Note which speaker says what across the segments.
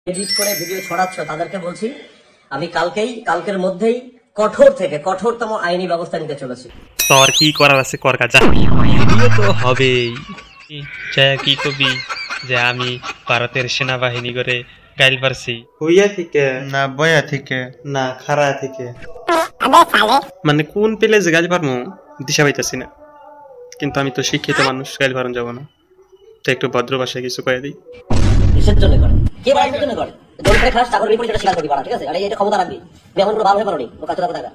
Speaker 1: Edit করে video ছড়াচ্ছ তাদেরকে বলছি আমি কালকের মধ্যেই কঠোর থেকে কঠোরতম আইনি ব্যবস্থা নিতে চলেছি।
Speaker 2: তোর কি করার আছে কর কাজা, ভিডিও তো হবেই। কি কবি যে আমি ভারতের সেনাবাহিনী করে গাইল পারছি
Speaker 3: হইয়া থেকে
Speaker 4: না বয়া থেকে
Speaker 3: না খারা থেকে,
Speaker 2: মানে কোন পেলে যে গাইল পারমু দিশা পাইতাছি না। কিন্তু আমি তো শিক্ষিত মানুষ, গাইল পারন যাব না, তো একটু ভদ্র ভাষায় কিছু কয়ে দিই।
Speaker 1: কিসের জন্য করে? কে বাড়ির জন্য করে? দলিল খাস চাকরির বিপরীতে সেটা স্বীকার করবি বাড়া, ঠিক আছে? আরে এটা ক্ষমতা রাখবি। তুমি এখন পুরো ভালো হয়ে পড়নি, ও কাছে টাকা টাকা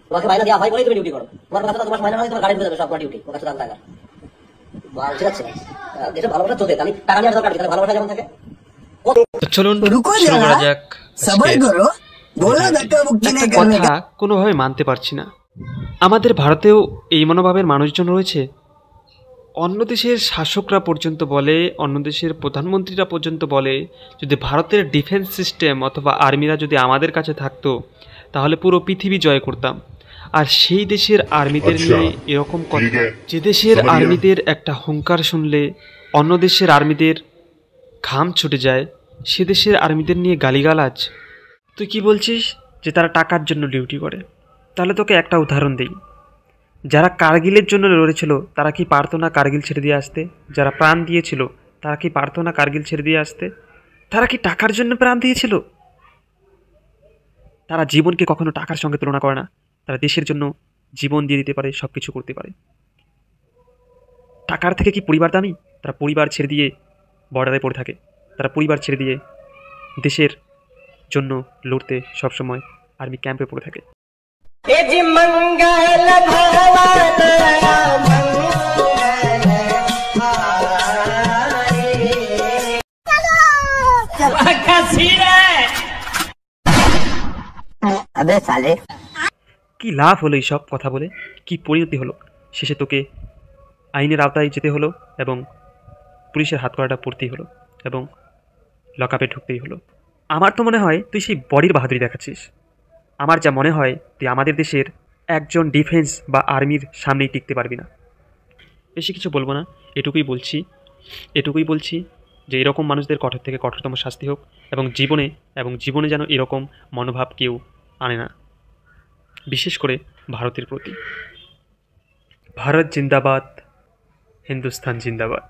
Speaker 1: তোমাকে মাইনা দেওয়া হয় বলেই তুমি ডিউটি করো। তোমার কাছে তোমার মাইনা হয়, তোমার গাড়ি ঢুকে যাবে সব ডিউটি, ও কাছে টাকা টাকা ভালো, ঠিক আছে? যেটা ভালোবাসা চলতে তাহলে টাকা নেওয়ার দরকার নেই, তাহলে ভালোবাসা যেমন থাকে।
Speaker 2: চলুন শুরু করা যাক। একটা কথা কোনোভাবে মানতে পারছি না, আমাদের ভারতেও এই মনোভাবের মানুষজন রয়েছে। অন্য দেশের শাসকরা পর্যন্ত বলে, অন্য দেশের প্রধানমন্ত্রীরা পর্যন্ত বলে, যদি ভারতের ডিফেন্স সিস্টেম অথবা আর্মিরা যদি আমাদের কাছে থাকতো তাহলে পুরো পৃথিবী জয় করতাম। আর সেই দেশের আর্মিদের নিয়ে এরকম কথা, যে দেশের আর্মিদের একটা হুঙ্কার শুনলে অন্য দেশের আর্মিদের ঘাম ছুটে যায়, সে দেশের আর্মিদের নিয়ে গালিগালাজ। তুই কি বলছিস যে তারা টাকার জন্য ডিউটি করে? তাহলে তোকে একটা উদাহরণ দিই, যারা কার্গিলের জন্য লড়েছিল তারা কি পারতো না কার্গিল ছেড়ে দিয়ে আসতে? যারা প্রাণ দিয়েছিল তারা কি পারতো না কার্গিল ছেড়ে দিয়ে আসতে? তারা কি টাকার জন্য প্রাণ দিয়েছিল? তারা জীবনকে কখনো টাকার সঙ্গে তুলনা করে না, তারা দেশের জন্য জীবন দিয়ে দিতে পারে, সব কিছু করতে পারে। টাকার থেকে কি পরিবার দামি? তারা পরিবার ছেড়ে দিয়ে বর্ডারে পড়ে থাকে, তারা পরিবার ছেড়ে দিয়ে দেশের জন্য লড়তে সবসময় আর্মি ক্যাম্পে পড়ে থাকে। কি লাভ হলো এইসব কথা বলে? কি পরিণতি হলো? শেষে তোকে আইনের আওতায় যেতে হলো এবং পুলিশের হাতকড়াটা পড়তেই হলো এবং লকআপে ঢুকতেই হলো। আমার তো মনে হয় তুই সেই বডির বাহাদুরি দেখাচ্ছিস। আমার যা মনে হয় তুই আমাদের দেশের একজন ডিফেন্স বা আর্মির সামনেই টিকতে পারবি না। বেশি কিছু বলবো না, এটুকুই বলছি যে এরকম মানুষদের কঠোর থেকে কঠোরতম শাস্তি হোক এবং জীবনে যেন এরকম মনোভাব কেউ আনে না, বিশেষ করে ভারতের প্রতি। ভারত জিন্দাবাদ, হিন্দুস্তান জিন্দাবাদ।